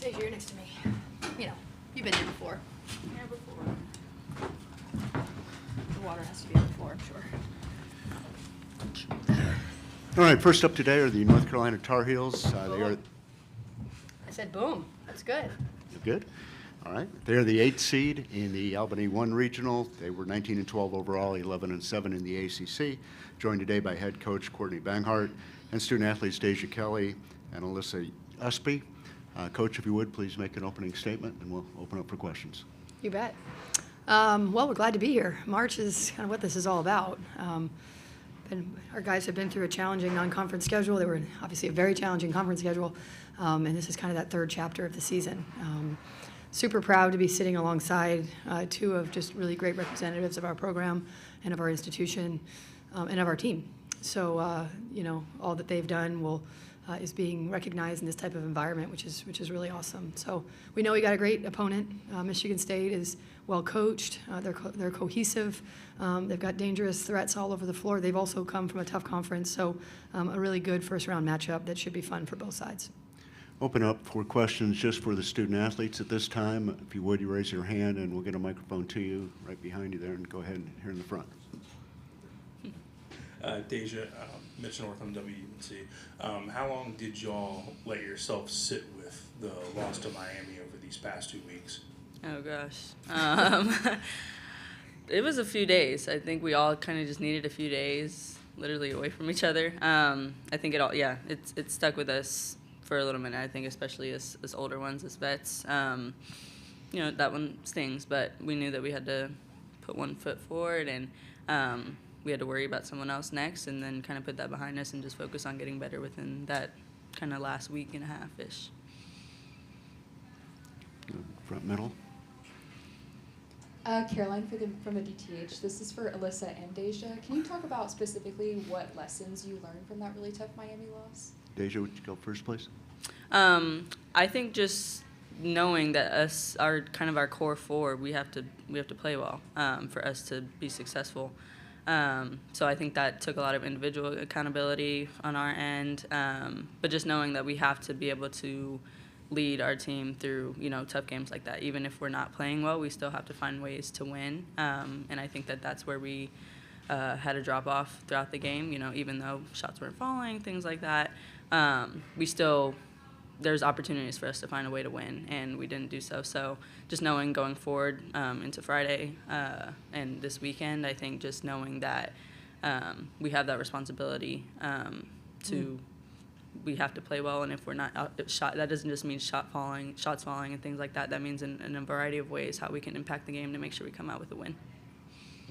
Deja, you're next to me. You know, you've been here before. Here before. The water has to be on the floor, I'm sure. All right, first up today are the North Carolina Tar Heels. They are I said boom. That's good. good. All right, they are the 8th seed in the Albany 1 Regional. They were 19-12 overall, 11-7 in the ACC. Joined today by head coach Courtney Banghart and student athletes Deja Kelly and Alyssa Ustby. Coach, if you would, please make an opening statement, and we'll open up for questions. You bet. Well, we're glad to be here. March is kind of what this is all about. Our guys have been through a challenging non-conference schedule. They were obviously a very challenging conference schedule, and this is kind of that third chapter of the season. Super proud to be sitting alongside two of just really great representatives of our program and of our institution and of our team. So, you know, all that they've done is being recognized in this type of environment, which is really awesome. So we know we got a great opponent. Michigan State is well coached. They're cohesive. They've got dangerous threats all over the floor. They've also come from a tough conference, so a really good first-round matchup that should be fun for both sides. Open up for questions just for the student athletes at this time. If you would, you raise your hand, and we'll get a microphone to you right behind you there, and go ahead and here in the front. Deja, Mitch Northam, UNC. How long did y'all let yourself sit with the loss to Miami over these past 2 weeks? Oh, gosh. It was a few days. I think we all kind of just needed a few days, literally away from each other. I think it stuck with us for a little minute, I think, especially as older ones, as vets. You know, that one stings, but we knew that we had to put one foot forward, and we had to worry about someone else next, and then kind of put that behind us and just focus on getting better within that kind of last week and a half-ish. Front middle. Caroline from the DTH. This is for Alyssa and Deja. Can you talk about specifically what lessons you learned from that really tough Miami loss? Deja, would you go first, please? I think just knowing that our core four, we have to play well for us to be successful. So I think that took a lot of individual accountability on our end, but just knowing that we have to be able to lead our team through, you know, tough games like that. Even if we're not playing well, we still have to find ways to win. And I think that that's where we had a drop off throughout the game. You know, even though shots weren't falling, things like that, there's opportunities for us to find a way to win, and we didn't do so. So just knowing going forward into Friday and this weekend, I think just knowing that we have that responsibility to we have to play well, and if we're not shot, that doesn't just mean shots falling and things like that. That means in a variety of ways how we can impact the game to make sure we come out with a win.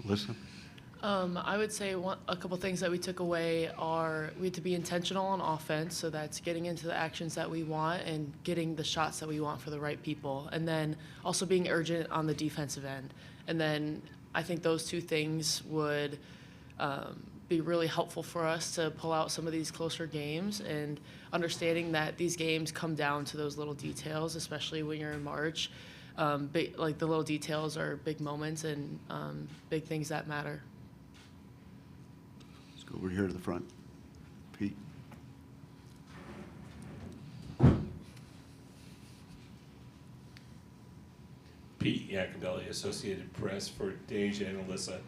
Alyssa? I would say a couple things that we took away are we had to be intentional on offense, so that's getting into the actions that we want and getting the shots that we want for the right people, and then also being urgent on the defensive end. And then I think those two things would be really helpful for us to pull out some of these closer games, and understanding that these games come down to those little details, especially when you're in March. Like the little details are big moments and big things that matter. Let's go over here to the front. Pete. Pete Yakubelli, Associated Press for Deja and Alyssa.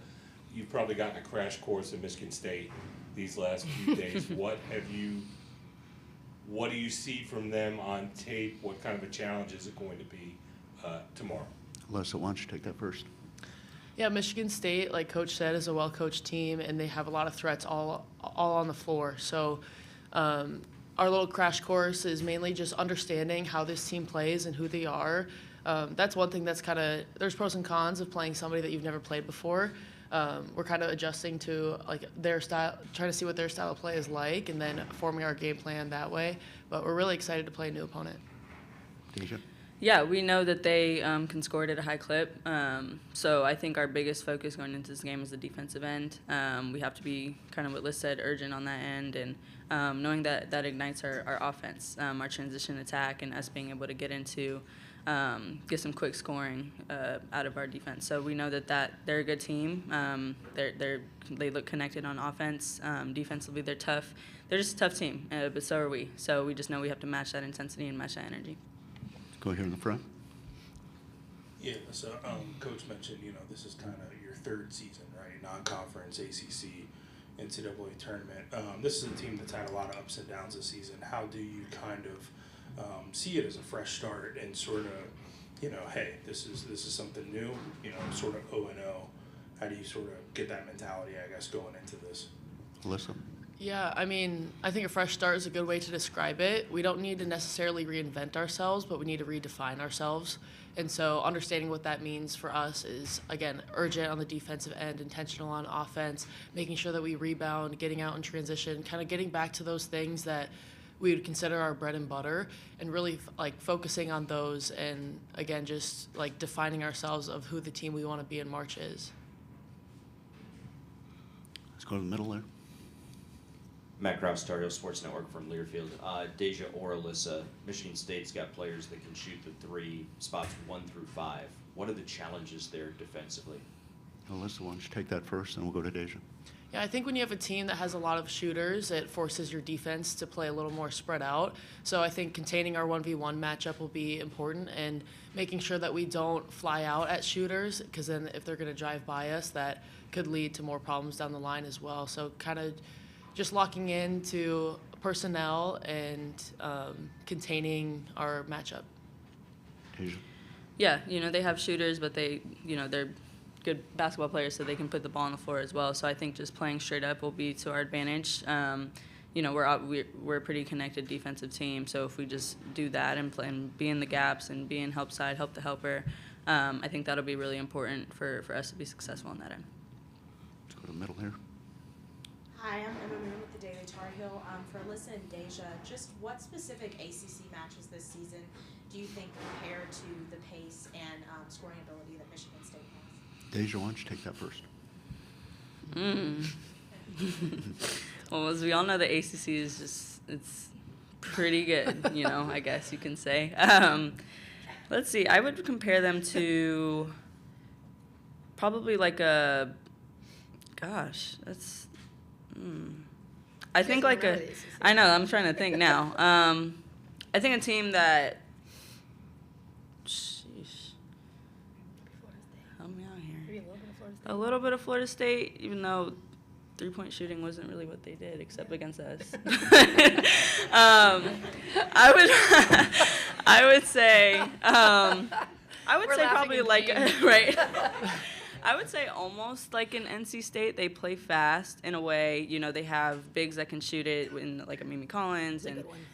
You've probably gotten a crash course at Michigan State these last few days. What do you see from them on tape? What kind of a challenge is it going to be tomorrow? Alyssa, why don't you take that first? Yeah, Michigan State, like Coach said, is a well-coached team, and they have a lot of threats all on the floor. So our little crash course is mainly just understanding how this team plays and who they are. That's one thing that's there's pros and cons of playing somebody that you've never played before. We're kind of adjusting to like their style, trying to see what their style of play is like, and then forming our game plan that way. But we're really excited to play a new opponent. Deja? Yeah, we know that they can score it at a high clip. So I think our biggest focus going into this game is the defensive end. We have to be kind of what Liz said, urgent on that end, and knowing that ignites our offense, our transition attack, and us being able to get some quick scoring out of our defense. So we know that they're a good team. They look connected on offense. Defensively, they're tough. They're just a tough team, but so are we. So we just know we have to match that intensity and match that energy. Go here in the front. Yeah, so Coach mentioned, this is kind of your third season, right? Non-conference, ACC, NCAA tournament. This is a team that's had a lot of ups and downs this season. How do you kind of see it as a fresh start and sort of, hey, this is something new, sort of 0-0. How do you sort of get that mentality, I guess, going into this? Alyssa? Yeah, I mean, I think a fresh start is a good way to describe it. We don't need to necessarily reinvent ourselves, but we need to redefine ourselves. And so understanding what that means for us is, again, urgent on the defensive end, intentional on offense, making sure that we rebound, getting out in transition, kind of getting back to those things that we would consider our bread and butter, and really focusing on those, and again, just defining ourselves of who the team we want to be in March is. Let's go to the middle there. Matt Kraus, Star Hill Sports Network from Learfield. Deja or Alyssa, Michigan State's got players that can shoot the three, spots 1 through 5. What are the challenges there defensively? Alyssa, why don't you take that first, and we'll go to Deja. Yeah, I think when you have a team that has a lot of shooters, it forces your defense to play a little more spread out. So I think containing our 1v1 matchup will be important, and making sure that we don't fly out at shooters, because then if they're going to drive by us, that could lead to more problems down the line as well. So kind of just locking into personnel and containing our matchup. Deja? Yeah, they have shooters, but they're good basketball players, so they can put the ball on the floor as well. So I think just playing straight up will be to our advantage. We're a pretty connected defensive team, so if we just do that and play and be in the gaps and be in help side, help the helper, I think that'll be really important for us to be successful on that end. Let's go to the middle here. Hi, I'm Emma Moon with the Daily Tar Heel. For Alyssa and Deja, just what specific ACC matches this season do you think compare to the pace and scoring ability that Michigan State has? Deja, why don't you take that first? Well, as we all know, the ACC is it's pretty good, I guess you can say. Let's see, I would compare them to probably I think I know, I'm trying to think now. I think a team that, help me out here. A little bit of Florida State, even though three-point shooting wasn't really what they did, except against us. I would say probably right. I would say almost like an NC State. They play fast in a way. They have bigs that can shoot it, in like a Mimi Collins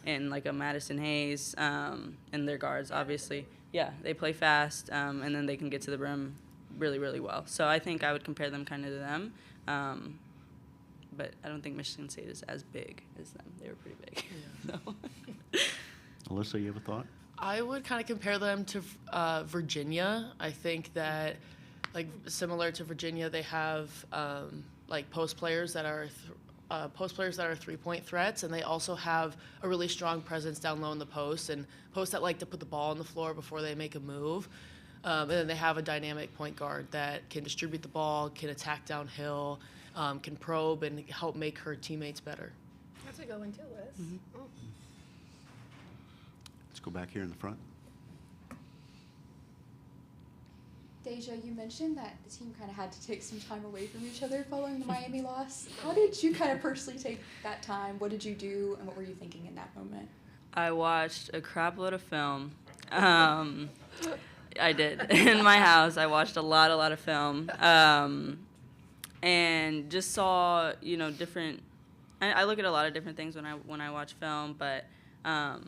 and like a Madison Hayes, and their guards, obviously. Yeah, they play fast, and then they can get to the rim really, really well. So I think I would compare them kind of to them. But I don't think Michigan State is as big as them. They were pretty big. Yeah. So. Alyssa, you have a thought? I would kind of compare them to Virginia. I think that, similar to Virginia, they have post players that are three-point threats, and they also have a really strong presence down low in the post, and posts that like to put the ball on the floor before they make a move. And then they have a dynamic point guard that can distribute the ball, can attack downhill, can probe, and help make her teammates better. That's a good one too, Liz. Mm-hmm. Oh. Let's go back here in the front. Deja, you mentioned that the team kind of had to take some time away from each other following the Miami loss. How did you kind of personally take that time? What did you do, and what were you thinking in that moment? I watched a crap load of film. I did. In my house, I watched a lot of film. And just saw, different. I look at a lot of different things when I watch film, but I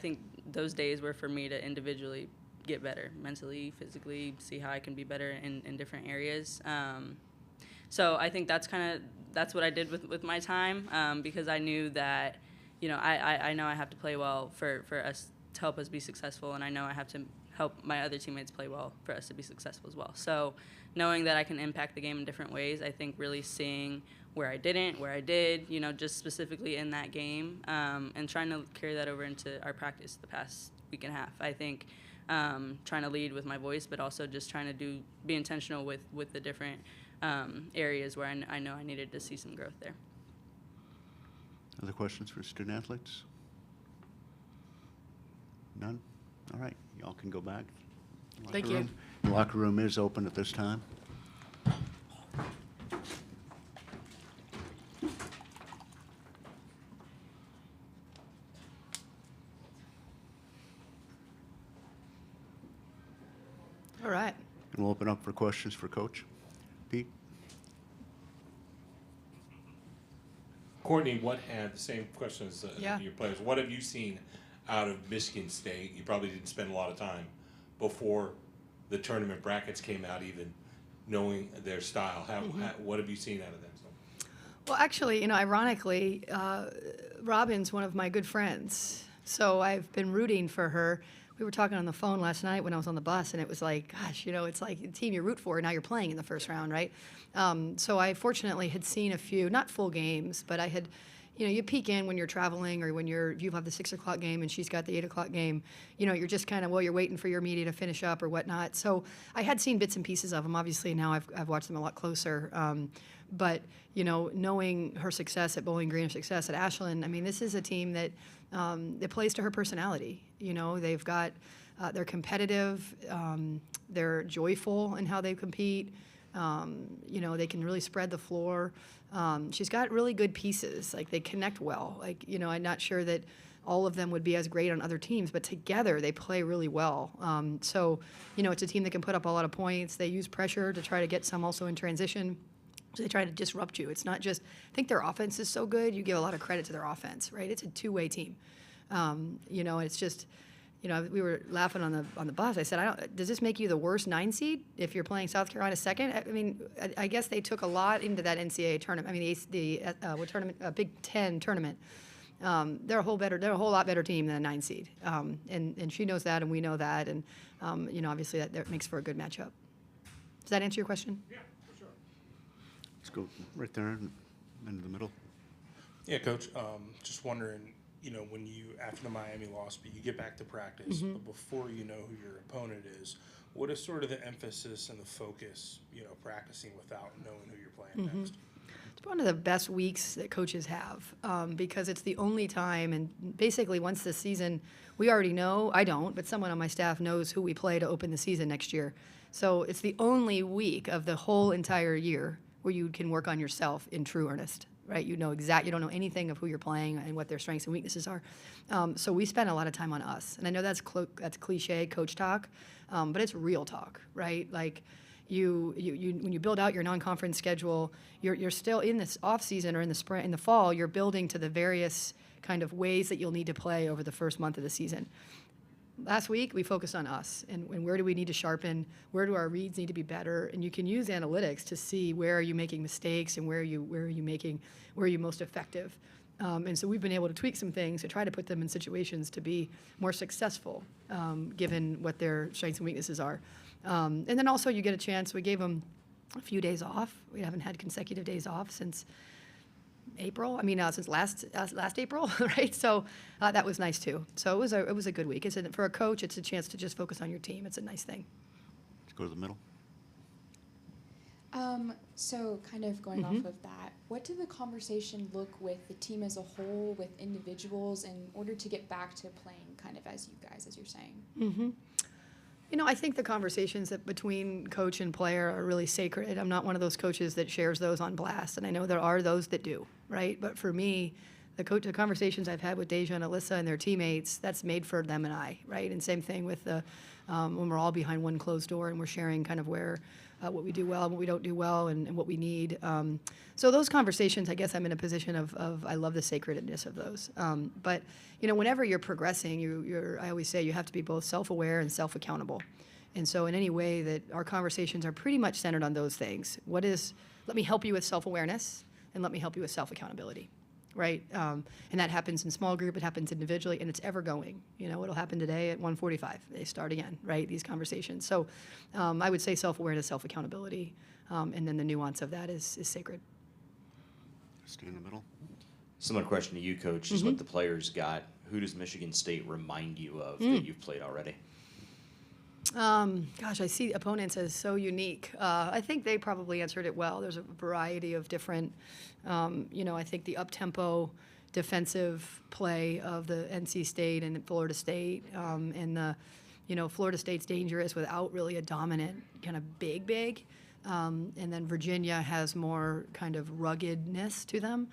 think those days were for me to individually get better, mentally, physically, see how I can be better in different areas. So I think that's what I did with my time, because I knew that, I know I have to play well for us to help us be successful, and I know I have to help my other teammates play well for us to be successful as well. So knowing that I can impact the game in different ways, I think really seeing where I didn't, where I did, just specifically in that game, and trying to carry that over into our practice the past week and a half. I think trying to lead with my voice, but also just trying to be intentional with the different areas where I know I needed to see some growth there. Other questions for student athletes? None? All right, y'all can go back. Thank Locker you. room. The locker room is open at this time. All right. And we'll open up for questions for Coach. Pete? Courtney, what have, the same questions Yeah. your players, what have you seen out of Michigan State? You probably didn't spend a lot of time before the tournament brackets came out, even knowing their style. What have you seen out of them? Well, actually, ironically, Robin's one of my good friends. So I've been rooting for her. We were talking on the phone last night when I was on the bus, and it was like, gosh, it's like the team you root for, now you're playing in the first round, right? So I fortunately had seen a few, not full games, but I had, you peek in when you're traveling or when you have the 6 o'clock game and she's got the 8 o'clock game. You're just kind of, you're waiting for your media to finish up or whatnot. So I had seen bits and pieces of them. Obviously, now I've watched them a lot closer. But, knowing her success at Bowling Green, her success at Ashland, I mean, this is a team that plays to her personality. They've got, they're competitive, they're joyful in how they compete. They can really spread the floor. She's got really good pieces. Like, they connect well. Like, I'm not sure that all of them would be as great on other teams, but together they play really well. So, it's a team that can put up a lot of points. They use pressure to try to get some also in transition. So they try to disrupt you. It's not just, I think their offense is so good, you give a lot of credit to their offense, right? It's a two-way team. It's just, we were laughing on the bus. I said, does this make you the worst 9 seed if you're playing South Carolina second? I mean, I guess they took a lot into that NCAA tournament. I mean, what tournament? Big Ten tournament. They're a whole lot better team than a 9 seed. And she knows that, and we know that, and obviously that makes for a good matchup. Does that answer your question? Yeah, for sure. Let's go right there in the middle. Yeah, Coach. Just wondering, when you, after the Miami loss, but you get back to practice, but before you know who your opponent is, what is sort of the emphasis and the focus, practicing without knowing who you're playing next? It's one of the best weeks that coaches have because it's the only time, and basically once the season, we already know, I don't, but someone on my staff knows who we play to open the season next year. So it's the only week of the whole entire year where you can work on yourself in true earnest, right? You don't know anything of who you're playing and what their strengths and weaknesses are. So we spend a lot of time on us. And I know that's cliche coach talk, but it's real talk, right? Like, you when you build out your non-conference schedule, you're still in this off season or in the spring, in the fall, you're building to the various kind of ways that you'll need to play over the first month of the season. Last week we focused on us and where do we need to sharpen, where do our reads need to be better, and you can use analytics to see where are you making mistakes and where are you most effective. And so we've been able to tweak some things to try to put them in situations to be more successful, given what their strengths and weaknesses are. And then also you get a chance, we gave them a few days off. We haven't had consecutive days off since April. I mean, since last April, right? So that was nice too. So it was a good week. For a coach, it's a chance to just focus on your team. It's a nice thing. Let's go to the middle. So kind of going off of that, what did the conversation look with the team as a whole, with individuals, in order to get back to playing kind of as you're saying? I think the conversations between coach and player are really sacred. I'm not one of those coaches that shares those on blast, and I know there are those that do, right? But for me, the conversations I've had with Deja and Alyssa and their teammates, that's made for them and I, right? And same thing with when we're all behind one closed door and we're sharing kind of what we do well and what we don't do well and what we need. So those conversations, I guess I'm in a position of I love the sacredness of those. But whenever you're progressing, I always say you have to be both self-aware and self-accountable. And so in any way that our conversations are pretty much centered on those things. Let me help you with self-awareness and let me help you with self-accountability. Right? And that happens in small group, it happens individually, and it's ever going. It'll happen today at 1:45. They start again, right? These conversations. So I would say self-awareness, self-accountability, and then the nuance of that is sacred. Stay in the middle. Similar question to you, Coach, is what the players got. Who does Michigan State remind you of that you've played already? Gosh, I see opponents as so unique. I think they probably answered it well. There's a variety of different, I think the up-tempo defensive play of the NC State and Florida State, and Florida State's dangerous without really a dominant kind of big. And then Virginia has more kind of ruggedness to them.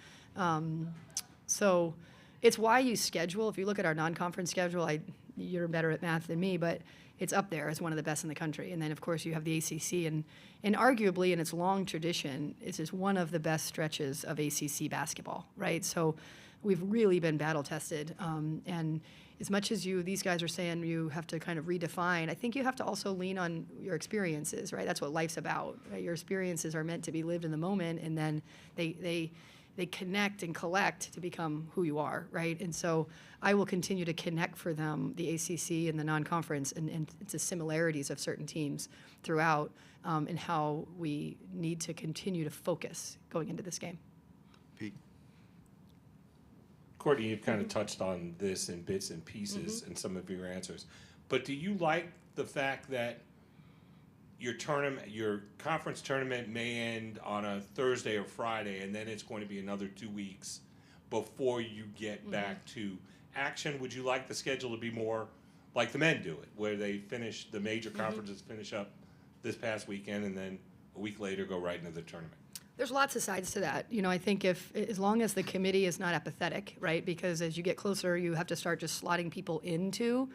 So it's why you schedule. If you look at our non-conference schedule, you're better at math than me, but it's up there as one of the best in the country. And then, of course, you have the ACC, and arguably in its long tradition, this is one of the best stretches of ACC basketball, right? So we've really been battle-tested. And as much as these guys are saying you have to kind of redefine, I think you have to also lean on your experiences, right? That's what life's about, right? Your experiences are meant to be lived in the moment, and then they connect and collect to become who you are, right? And so I will continue to connect for them the ACC and the non-conference and the similarities of certain teams throughout, and how we need to continue to focus going into this game. Pete? Courtney, you've kind of touched on this in bits and pieces in some of your answers. But do you like the fact that your conference tournament may end on a Thursday or Friday, and then it's going to be another 2 weeks before you get back to action? Would you like the schedule to be more like the men do it, where they finish, the major conferences finish up this past weekend, and then a week later go right into the tournament? There's lots of sides to that. I think as long as the committee is not apathetic, right? Because as you get closer, you have to start just slotting people into.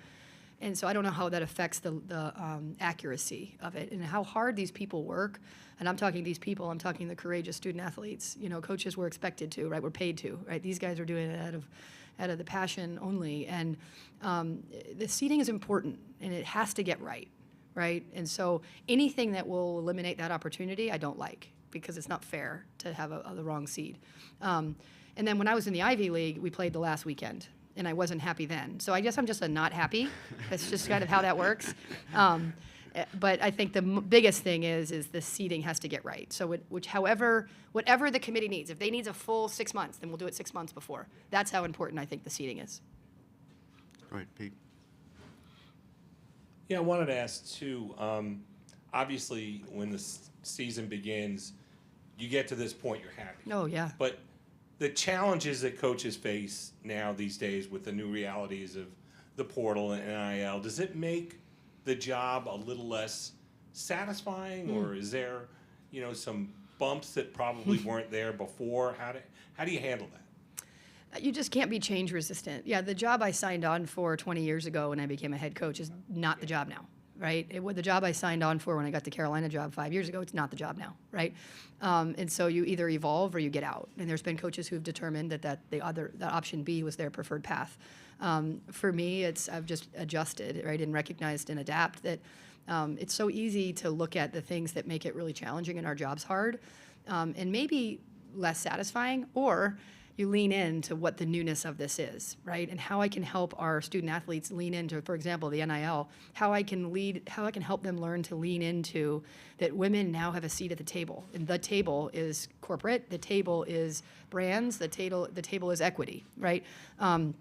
And so I don't know how that affects the accuracy of it and how hard these people work. And I'm talking these people, I'm talking the courageous student athletes. Coaches were expected to, right? We're paid to, right? These guys are doing it out of the passion only. And the seating is important, and it has to get right, right? And so anything that will eliminate that opportunity, I don't like, because it's not fair to have the wrong seed. And then when I was in the Ivy League, we played the last weekend, and I wasn't happy then. So I guess I'm just a not happy. That's just kind of how that works. But I think the biggest thing is the seeding has to get right. So whatever the committee needs, if they need a full 6 months, then we'll do it 6 months before. That's how important I think the seeding is. Go ahead, Pete. Yeah, I wanted to ask too, obviously when the season begins, you get to this point, you're happy. Oh, yeah. But the challenges that coaches face now these days with the new realities of the portal and NIL, does it make the job a little less satisfying, or is there, some bumps that probably weren't there before? How do you handle that? You just can't be change resistant. Yeah, the job I signed on for 20 years ago when I became a head coach is not the job now, right? The job I signed on for when I got the Carolina job 5 years ago, it's not the job now, right? And so you either evolve or you get out. And there's been coaches who've determined that option B was their preferred path. For me, I've just adjusted, right, and recognized and adapt that it's so easy to look at the things that make it really challenging and our jobs hard, and maybe less satisfying, or you lean into what the newness of this is, right? And how I can help our student athletes lean into, for example, the NIL, how I can help them learn to lean into that women now have a seat at the table. And the table is corporate, the table is brands, the table is equity, right? I'm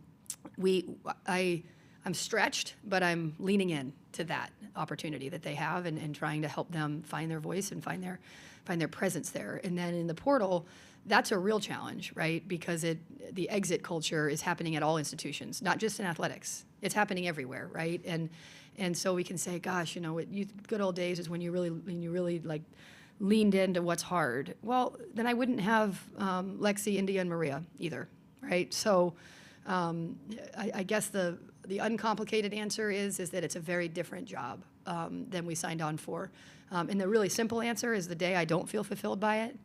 stretched, but I'm leaning in to that opportunity that they have and trying to help them find their voice and find their presence there. And then in the portal, that's a real challenge, right? Because the exit culture is happening at all institutions, not just in athletics. It's happening everywhere, right? And so we can say, gosh, good old days is when you really like leaned into what's hard. Well, then I wouldn't have Lexi, India, and Maria either, right? So I guess the uncomplicated answer is that it's a very different job than we signed on for. And the really simple answer is the day I don't feel fulfilled by it,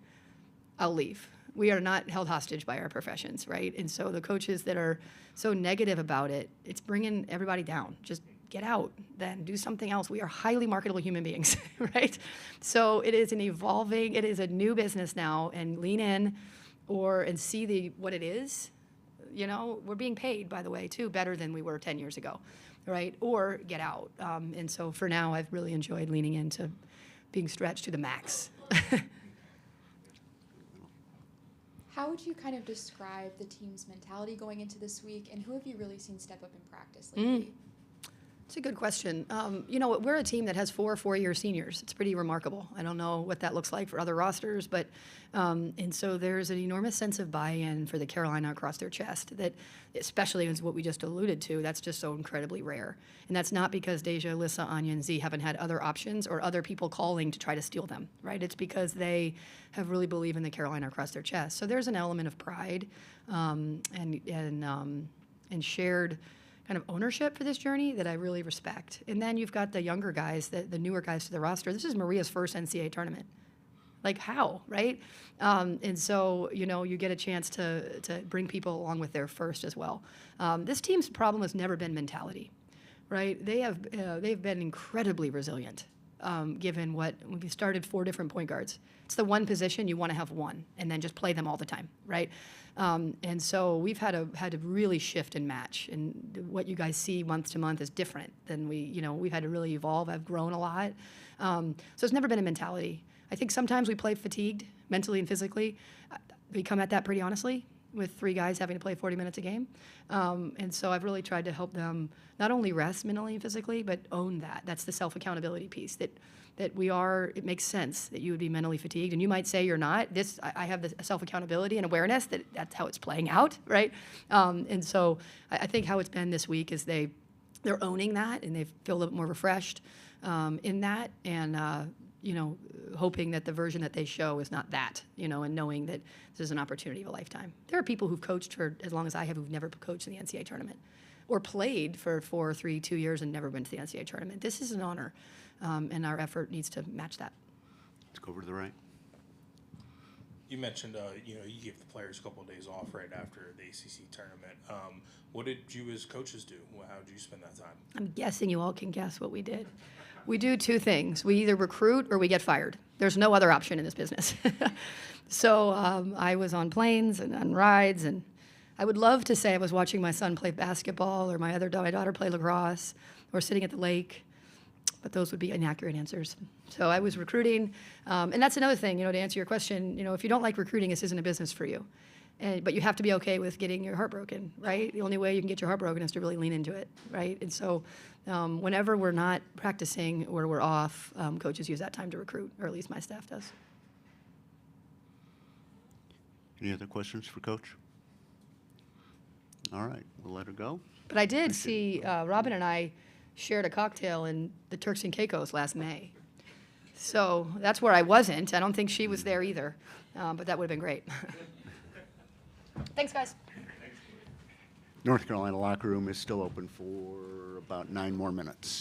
I'll leave. We are not held hostage by our professions, right? And so the coaches that are so negative about it, it's bringing everybody down. Just get out, then do something else. We are highly marketable human beings, right? So it is it is a new business now, and lean in and see what it is. We're being paid, by the way, too, better than we were 10 years ago, right? Or get out. And so for now, I've really enjoyed leaning into being stretched to the max. How would you kind of describe the team's mentality going into this week, and who have you really seen step up in practice lately? It's a good question. We're a team that has 4-year seniors. It's pretty remarkable. I don't know what that looks like for other rosters, but and so there's an enormous sense of buy-in for the Carolina across their chest that, especially as what we just alluded to, that's just so incredibly rare. And that's not because Deja, Alyssa, Anya, and Z haven't had other options or other people calling to try to steal them, right? It's because they have really believed in the Carolina across their chest. So there's an element of pride and shared kind of ownership for this journey that I really respect. And then you've got the younger guys, the newer guys to the roster. This is Maria's first NCAA tournament. Like how, right? And so, you get a chance to bring people along with their first as well. This team's problem has never been mentality, right? They've been incredibly resilient, given we started 4 different point guards. It's the one position you want to have one, and then just play them all the time, right? And so we've had to really shift and match, and what you guys see month to month is different than we've had to really evolve. I've grown a lot, so it's never been a mentality. I think sometimes we play fatigued mentally and physically. We come at that pretty honestly, with 3 guys having to play 40 minutes a game. And so I've really tried to help them not only rest mentally and physically, but own that. That's the self-accountability piece, that it makes sense that you would be mentally fatigued. And you might say you're not. I have the self-accountability and awareness that that's how it's playing out, right? And so I think how it's been this week is they're owning that, and they feel a little bit more refreshed in that, and hoping that the version that they show is not that, and knowing that this is an opportunity of a lifetime. There are people who've coached for as long as I have who've never coached in the NCAA tournament or played for 4, 3, 2 years and never been to the NCAA tournament. This is an honor, and our effort needs to match that. Let's go over to the right. You mentioned, you gave the players a couple of days off right after the ACC tournament. What did you as coaches do? How did you spend that time? I'm guessing you all can guess what we did. We do 2 things. We either recruit or we get fired. There's no other option in this business. So I was on planes and on rides, and I would love to say I was watching my son play basketball or my daughter play lacrosse or sitting at the lake, but those would be inaccurate answers. So I was recruiting, and that's another thing, to answer your question, if you don't like recruiting, this isn't a business for you. But you have to be okay with getting your heart broken, right? The only way you can get your heart broken is to really lean into it, right? And so whenever we're not practicing or we're off, coaches use that time to recruit, or at least my staff does. Any other questions for Coach? All right, we'll let her go. But I did see Robin and I shared a cocktail in the Turks and Caicos last May. So that's where I wasn't. I don't think she was there either, but that would have been great. Thanks, guys. North Carolina locker room is still open for about 9 more minutes.